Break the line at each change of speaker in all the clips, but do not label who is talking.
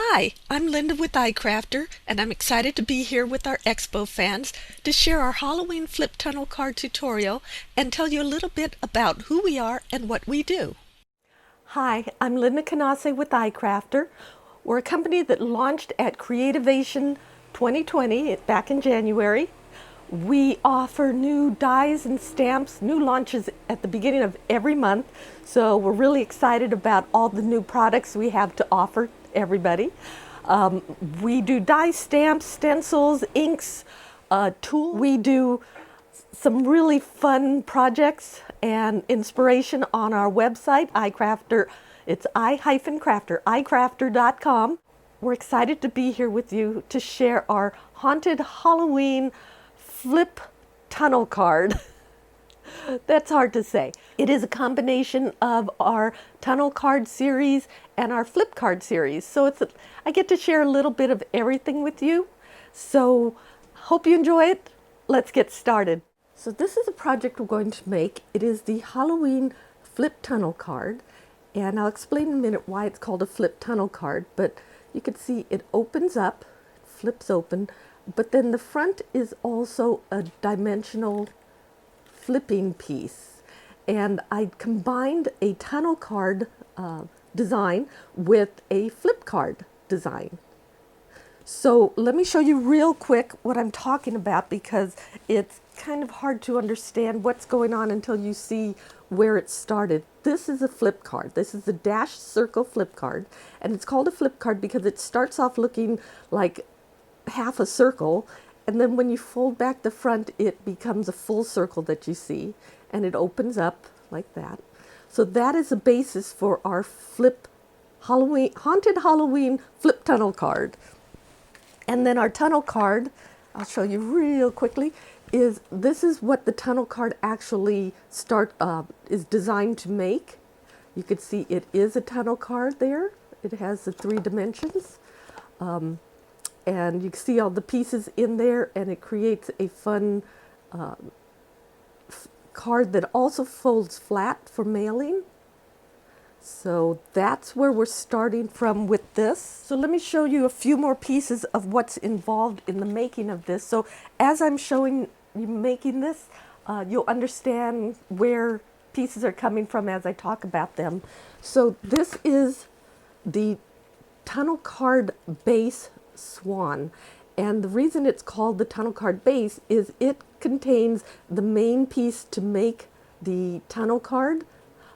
Hi, I'm Linda with icrafter, and I'm excited to be here with our Expo fans to share our Halloween flip tunnel card tutorial and tell you a little bit about who we are and what we do. Hi, I'm Linda Canase with icrafter. We're a company that launched at Creativation 2020 back in January. We offer new dies and stamps, new launches at the beginning of every month. So we're really excited about all the new products we have to offer everybody. We do die stamps, stencils, inks, tools. We do some really fun projects and inspiration on our website, iCrafter. It's i-crafter, icrafter.com. We're excited to be here with you to share our haunted Halloween flip tunnel card. That's hard to say. It is a combination of our tunnel card series and our flip card series. So I get to share a little bit of everything with you. So hope you enjoy it. Let's get started. So this is a project we're going to make. It is the Halloween flip tunnel card. And I'll explain in a minute why it's called a flip tunnel card. But you can see it opens up, flips open, but then the front is also a dimensional flipping piece. And I combined a tunnel card design with a flip card design. So let me show you real quick what I'm talking about, because it's kind of hard to understand what's going on until you see where it started. This is a flip card. This is a dashed circle flip card, and it's called a flip card because it starts off looking like half a circle, and then when you fold back the front it becomes a full circle that you see, and it opens up like that. So that is the basis for our haunted Halloween flip tunnel card. And then our tunnel card, I'll show you real quickly, this is what the tunnel card actually is designed to make. You can see it is a tunnel card there. It has the 3 dimensions. And you can see all the pieces in there, and it creates a fun card that also folds flat for mailing. So that's where we're starting from with this. So let me show you a few more pieces of what's involved in the making of this. So as I'm showing you making this, you'll understand where pieces are coming from as I talk about them. So this is the tunnel card base swan, and the reason it's called the tunnel card base is it contains the main piece to make the tunnel card.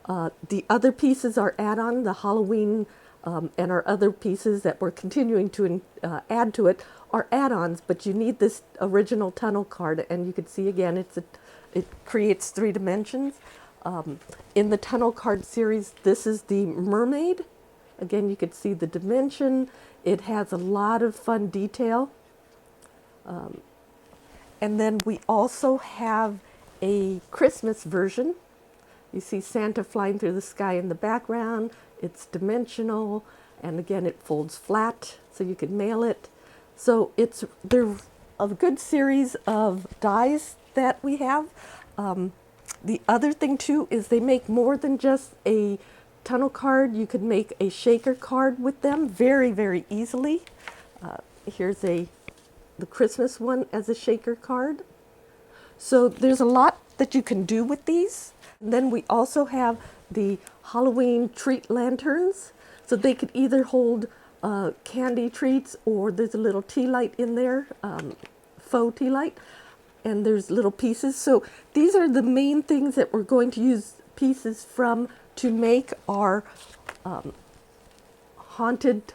The other pieces are add-on, the Halloween and our other pieces that we're continuing to add to it are add-ons, but you need this original tunnel card, and you can see again it creates 3 dimensions. In the tunnel card series, this is the mermaid. Again, you can see the dimension. It has a lot of fun detail. And then we also have a Christmas version. You see Santa flying through the sky in the background. It's dimensional, and again it folds flat so you can mail it. So they're a good series of dies that we have. The other thing too is they make more than just a tunnel card. You could make a shaker card with them very, very easily. Here's the Christmas one as a shaker card. So there's a lot that you can do with these. And then we also have the Halloween treat lanterns. So they could either hold candy treats, or there's a little tea light in there, faux tea light, and there's little pieces. So these are the main things that we're going to use pieces from to make our haunted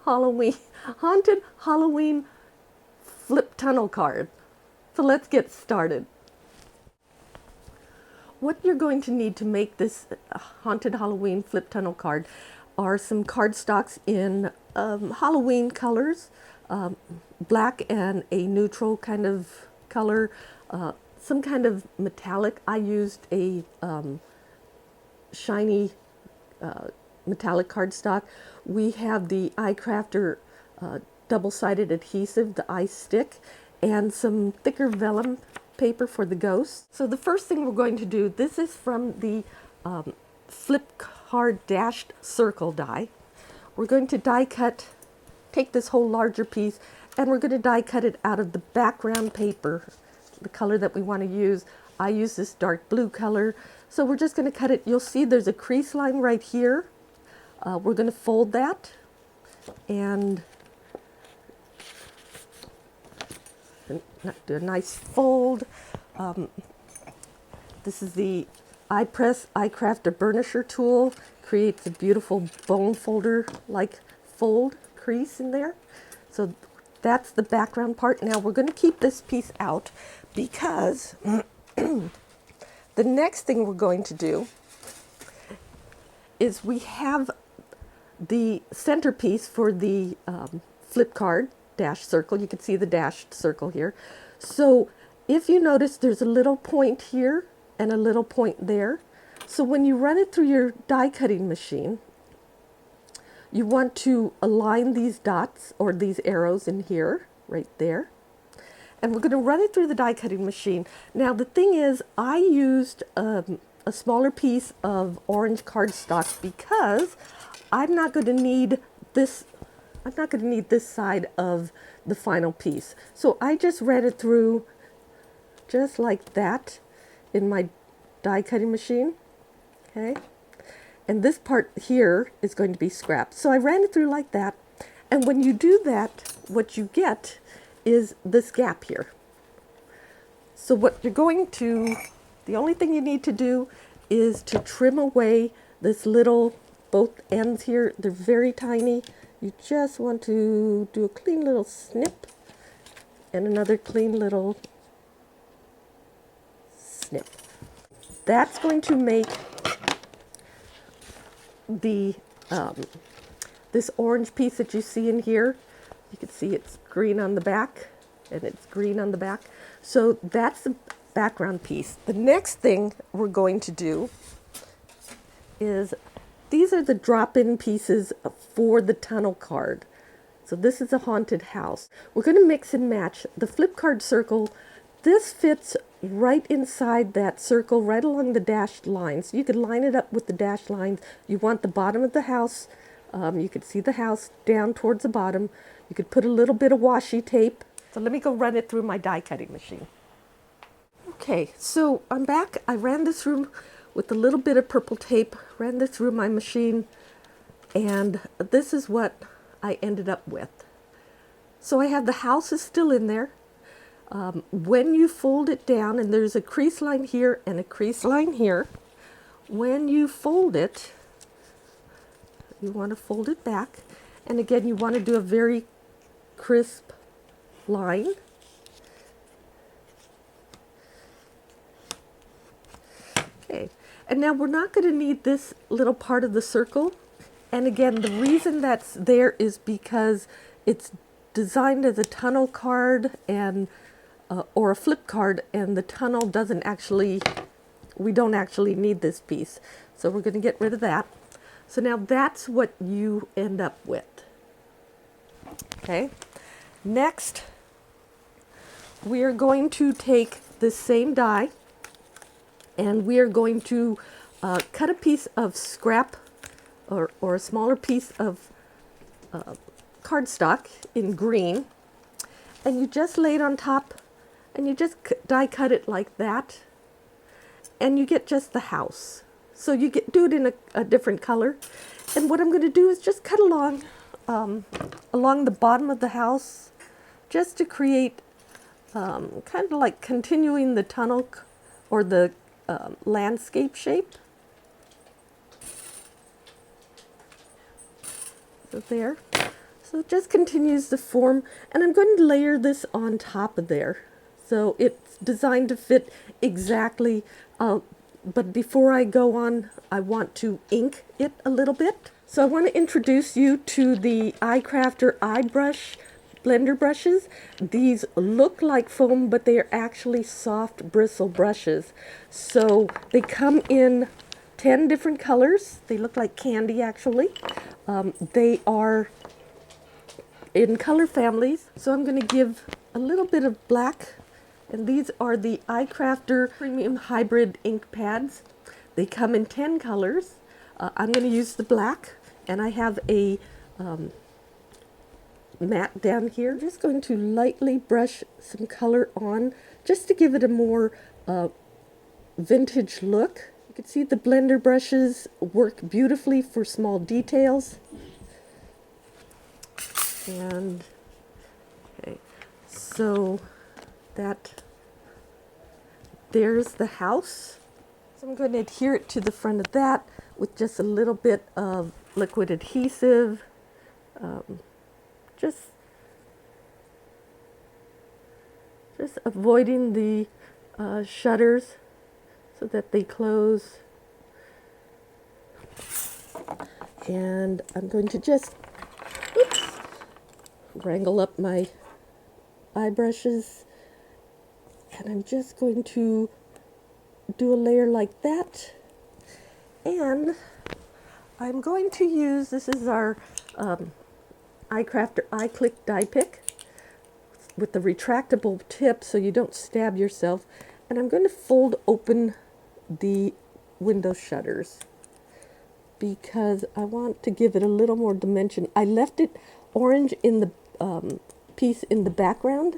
Halloween flip tunnel card. So let's get started. What you're going to need to make this haunted Halloween flip tunnel card are some cardstocks in Halloween colors, black and a neutral kind of color, some kind of metallic. I used a shiny metallic cardstock. We have the iCrafter double-sided adhesive, the ice stick, and some thicker vellum paper for the ghost. So the first thing we're going to do, this is from the flip card dashed circle die. we're going to die cut, take this whole larger piece, and we're going to die cut it out of the background paper, the color that we want to use. I use this dark blue color, so we're just going to cut it. You'll see there's a crease line right here. We're going to fold that and do a nice fold. This is the icrafter burnisher tool. Creates a beautiful bone folder like fold crease in there. So that's the background part. Now we're going to keep this piece out because the next thing we're going to do is we have the centerpiece for the flip card dash circle. You can see the dashed circle here. So if you notice, there's a little point here and a little point there. So when you run it through your die cutting machine, you want to align these dots or these arrows in here, right there. And we're going to run it through the die cutting machine. Now the thing is, I used a smaller piece of orange cardstock because I'm not going to need this. I'm not going to need this side of the final piece. So I just ran it through just like that in my die cutting machine. Okay. And this part here is going to be scrapped. So I ran it through like that. And when you do that, what you get is this gap here. So what you're going to, the only thing you need to do is to trim away this little, both ends here, they're very tiny. You just want to do a clean little snip and another clean little snip. That's going to make the this orange piece that you see in here. You can see it's green on the back and it's green on the back. So that's the background piece. The next thing we're going to do is these are the drop-in pieces for the tunnel card. So this is a haunted house. We're going to mix and match the flip card circle. This fits right inside that circle, right along the dashed lines. You could line it up with the dashed lines. You want the bottom of the house. You could see the house down towards the bottom. You could put a little bit of washi tape. So let me go run it through my die cutting machine. Okay, so I'm back. I ran this through with a little bit of purple tape, ran this through my machine, and this is what I ended up with. So I have the house is still in there. When you fold it down, and there's a crease line here and a crease line here, when you fold it, you want to fold it back, and again you want to do a very crisp line. Okay, and now we're not going to need this little part of the circle, and again the reason that's there is because it's designed as a tunnel card and or a flip card, and the tunnel doesn't actually, we don't actually need this piece, so we're going to get rid of that. So now that's what you end up with. Okay, next we are going to take this same die and we are going to cut a piece of scrap or a smaller piece of cardstock in green, and you just lay it on top and you just die cut it like that, and you get just the house. So you do it in a different color, and what I'm going to do is just cut along along the bottom of the house, just to create kind of like continuing the tunnel or the landscape shape. So there. So it just continues the form, and I'm going to layer this on top of there. So it's designed to fit exactly, but before I go on, I want to ink it a little bit. So I want to introduce you to the icrafter eye brush blender brushes. These look like foam, but they are actually soft bristle brushes. So they come in 10 different colors. They look like candy actually. They are in color families. So I'm going to give a little bit of black, and these are the icrafter premium hybrid ink pads. They come in 10 colors. I'm going to use the black, and I have a matte down here. I'm just going to lightly brush some color on just to give it a more vintage look. You can see the blender brushes work beautifully for small details. And okay, so there's the house. So I'm going to adhere it to the front of that with just a little bit of liquid adhesive. Just avoiding the shutters so that they close. And I'm going to just wrangle up my eye brushes, and I'm just going to do a layer like that. And I'm going to use, this is our icrafter iClick die pick with the retractable tip so you don't stab yourself, and I'm going to fold open the window shutters because I want to give it a little more dimension. I left it orange in the piece in the background,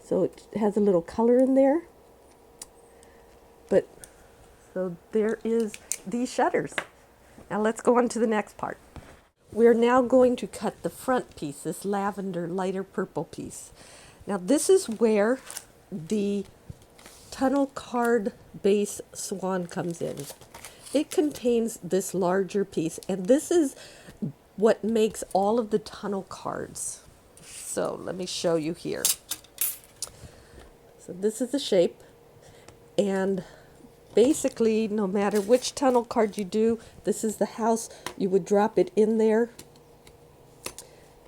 so it has a little color in there. But so there is these shutters. Now let's go on to the next part. We're now going to cut the front piece, this lavender lighter purple piece. Now this is where the tunnel card base swan comes in. It contains this larger piece, and this is what makes all of the tunnel cards. So let me show you here. So this is the shape, and basically no matter which tunnel card you do, this is the house, you would drop it in there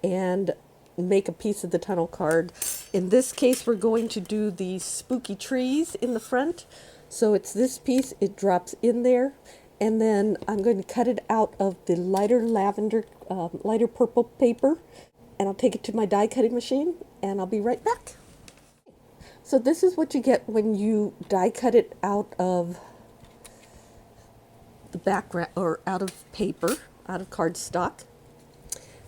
and make a piece of the tunnel card. In this case we're going to do these spooky trees in the front, so it's this piece, it drops in there, and then I'm going to cut it out of the lighter lavender, lighter purple paper, and I'll take it to my die cutting machine, and I'll be right back. So this is what you get when you die cut it out of the background, or out of paper, out of cardstock.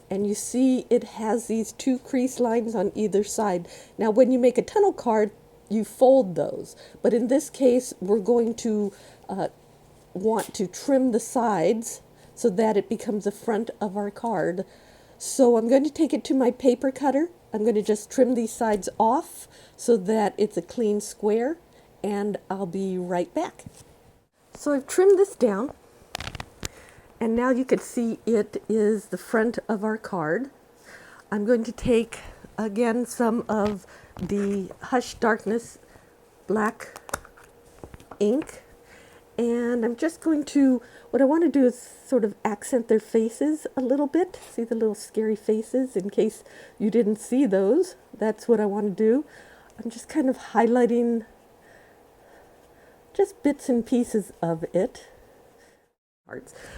And you see it has these two crease lines on either side. Now when you make a tunnel card, you fold those. But in this case, we're going to want to trim the sides so that it becomes the front of our card. So I'm going to take it to my paper cutter. I'm going to just trim these sides off so that it's a clean square, and I'll be right back. So I've trimmed this down, and now you can see it is the front of our card. I'm going to take again some of the Hush Darkness black ink, and I'm just going to, what I want to do is sort of accent their faces a little bit. See the little scary faces? In case you didn't see those, that's what I want to do. I'm just kind of highlighting just bits and pieces of it.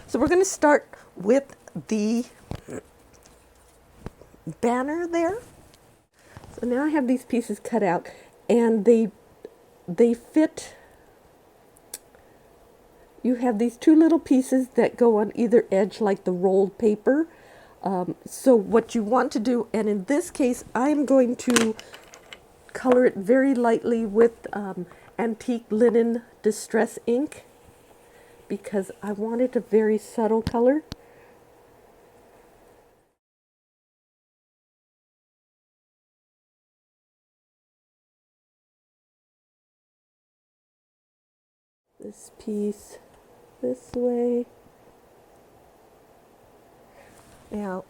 So we're going to start with the banner there. So now I have these pieces cut out, and they fit. You have these two little pieces that go on either edge like the rolled paper. So what you want to do, and in this case I'm going to color it very lightly with antique linen distress ink, because I want it a very subtle color. This piece this way. Now,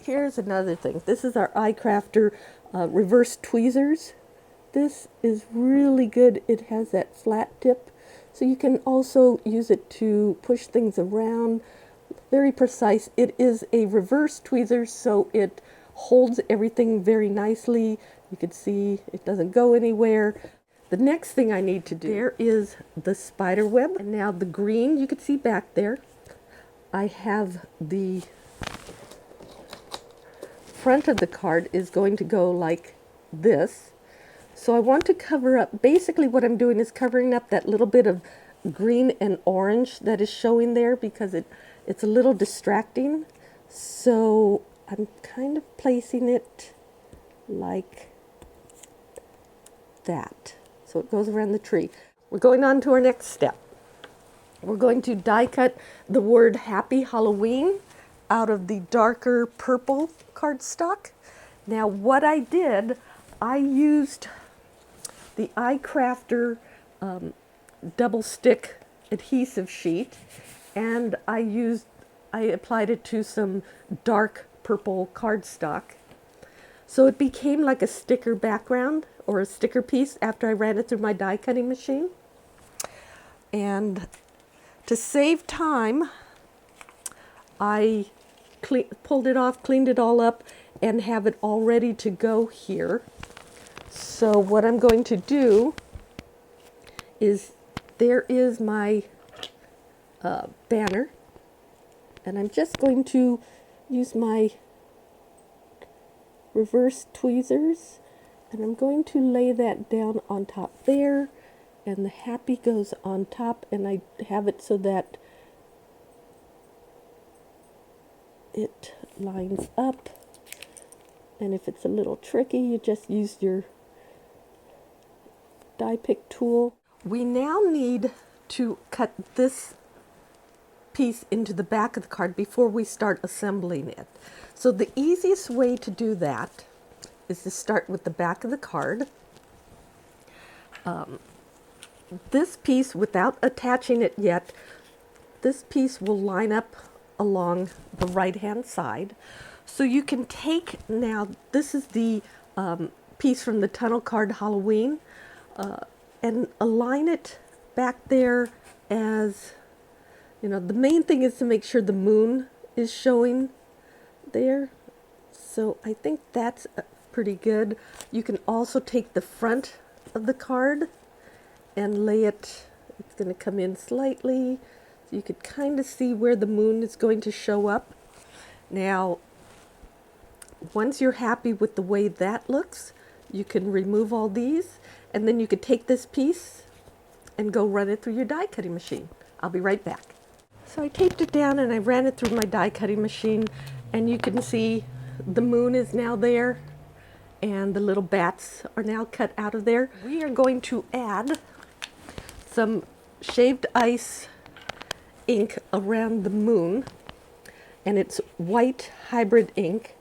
here's another thing. This is our icrafter reverse tweezers. This is really good. It has that flat tip, so you can also use it to push things around. Very precise. It is a reverse tweezer, so it holds everything very nicely. You can see it doesn't go anywhere. The next thing I need to do, there is the spider web. And now the green, you can see back there. I have the front of the card is going to go like this. So I want to cover up, basically what I'm doing is covering up that little bit of green and orange that is showing there, because it's a little distracting.
So I'm kind of placing it like that. So it goes around the tree. We're going on to our next step. We're going to die cut the word Happy Halloween out of the darker purple cardstock. Now what I did, I used the icrafter double stick adhesive sheet, and I applied it to some dark purple cardstock. So it became like a sticker background or a sticker piece after I ran it through my die cutting machine. And to save time, I pulled it off, cleaned it all up, and have it all ready to go here. So what I'm going to do is, there is my banner, and I'm just going to use my reverse tweezers, and I'm going to lay that down on top there, and the happy goes on top, and I have it so that it lines up. And if it's a little tricky, you just use your die pick tool. We now need to cut this piece into the back of the card before we start assembling it. So the easiest way to do that is to start with the back of the card. This piece, without attaching it yet, this piece will line up along the right hand side. So you can take, now this is the piece from the tunnel card Halloween, and align it back there as, you know, the main thing is to make sure the moon is showing there. So I think that's pretty good. You can also take the front of the card and lay it, it's going to come in slightly, so you could kind of see where the moon is going to show up. Now, once you're happy with the way that looks, you can remove all these, and then you could take this piece and go run it through your die cutting machine. I'll be right back. So I taped it down and I ran it through my die cutting machine, and you can see the moon is now there and the little bats are now cut out of there. We are going to add some shaved ice ink around the moon, and it's white hybrid ink,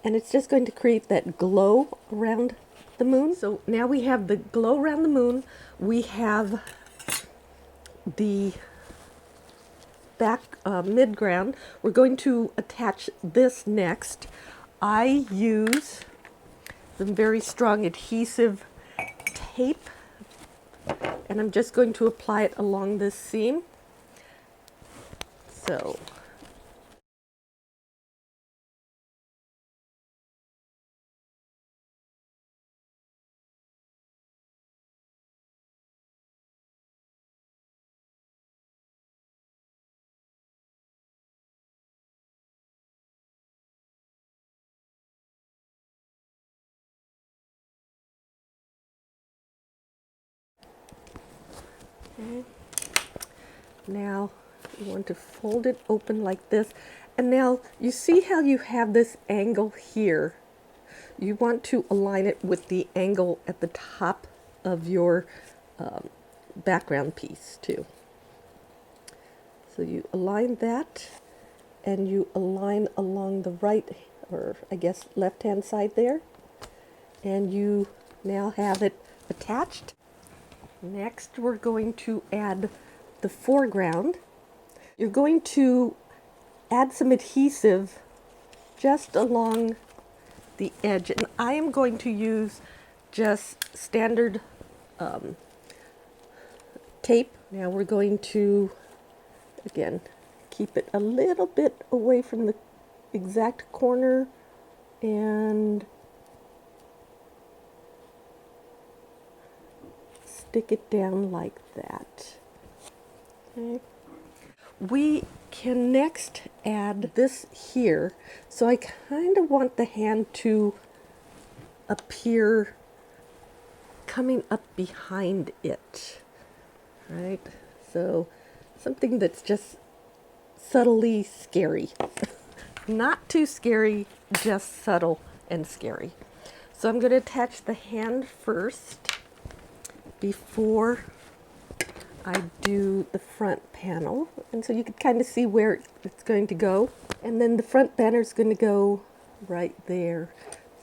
and it's just going to create that glow around the moon. So now we have the glow around the moon. We have the back mid-ground. We're going to attach this next. I use some very strong adhesive tape, and I'm just going to apply it along this seam. So okay. Now you want to fold it open like this, and now you see how you have this angle here. You want to align it with the angle at the top of your background piece too. So you align that, and you align along the right, or I guess left hand side there, and you now have it attached. Next we're going to add the foreground. You're going to add some adhesive just along the edge, and I am going to use just standard tape. Now we're going to, again, keep it a little bit away from the exact corner, and stick it down like that. Okay. We can next add this here. So I kind of want the hand to appear coming up behind it, right? So something that's just subtly scary. not too scary, just subtle and scary. So I'm going to attach the hand first before I do the front panel. And so you can kind of see where it's going to go. And then the front banner is going to go right there.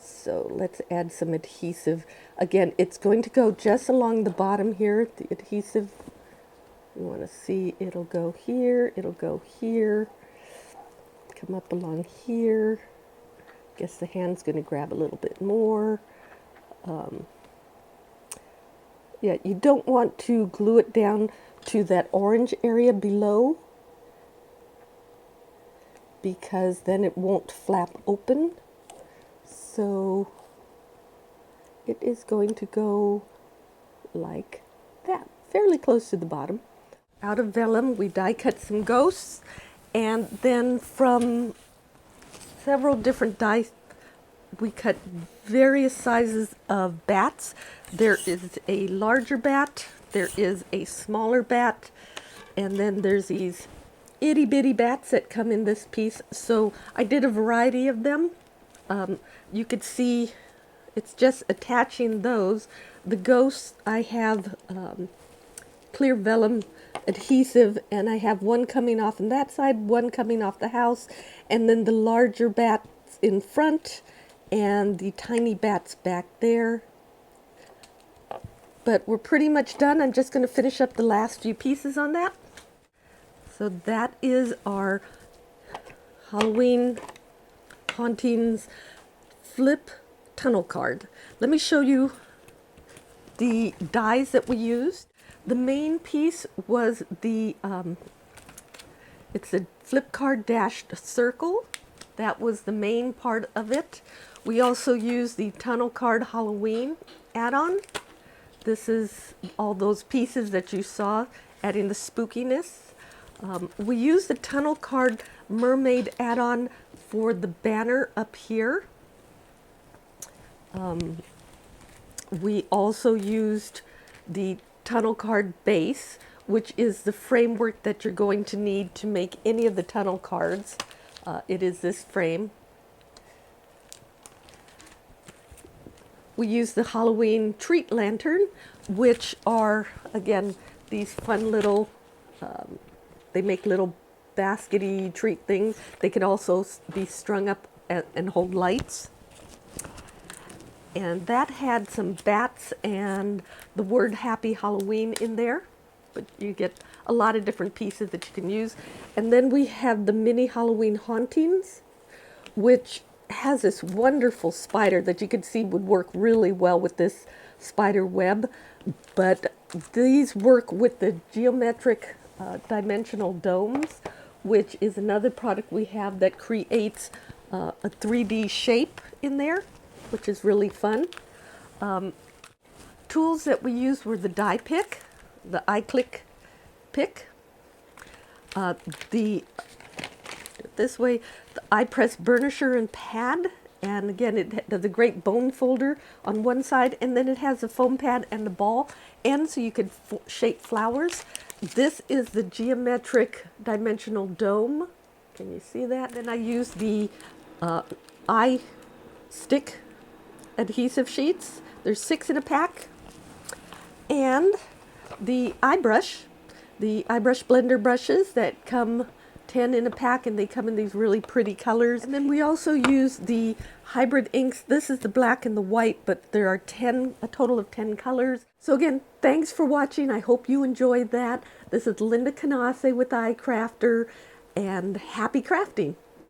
So let's add some adhesive. Again, it's going to go just along the bottom here, the adhesive. You want to see it'll go here, it'll go here, come up along here. Guess the hand's going to grab a little bit more. Yeah, you don't want to glue it down to that orange area below, because then it won't flap open. So it is going to go like that, fairly close to the bottom. Out of vellum, we die cut some ghosts, and then from several different die, we cut various sizes of bats. There is a larger bat, there is a smaller bat, and then there's these itty bitty bats that come in this piece. So I did a variety of them. You could see it's just attaching those. The ghosts, I have clear vellum adhesive, and I have one coming off on that side, one coming off the house, and then the larger bats in front and the tiny bats back there. But we're pretty much done. I'm just going to finish up the last few pieces on that. So that is our Halloween Hauntings flip tunnel card. Let me show you the dies that we used. The main piece was the, it's a flip card dashed circle. That was the main part of it. We also used the tunnel card Halloween add-on. This is all those pieces that you saw, adding the spookiness. We used the tunnel card mermaid add-on for the banner up here. We also used the tunnel card base, which is the framework that you're going to need to make any of the tunnel cards. It is this frame. We use the Halloween treat lantern, which are, again, these fun little, they make little baskety treat things. They can also be strung up and hold lights. And that had some bats and the word Happy Halloween in there. But you get a lot of different pieces that you can use. And then we have the mini Halloween Hauntings, which has this wonderful spider that you could see would work really well with this spider web. But these work with the geometric dimensional domes, which is another product we have that creates a 3D shape in there, which is really fun. Tools that we used were the die pick, the iClick pick, this way, the iPress burnisher and pad, and again it does a great bone folder on one side, and then it has a foam pad and the ball, and so you could shape flowers. This is the geometric dimensional dome. Can you see that? Then I used the eye stick adhesive sheets. There's 6 in a pack. And the eyebrush blender brushes that come 10 in a pack, and they come in these really pretty colors. And then we also use the hybrid inks. This is the black and the white, but there are a total of 10 colors. So again, thanks for watching. I hope you enjoyed that. This is Linda Canase with icrafter, and happy crafting.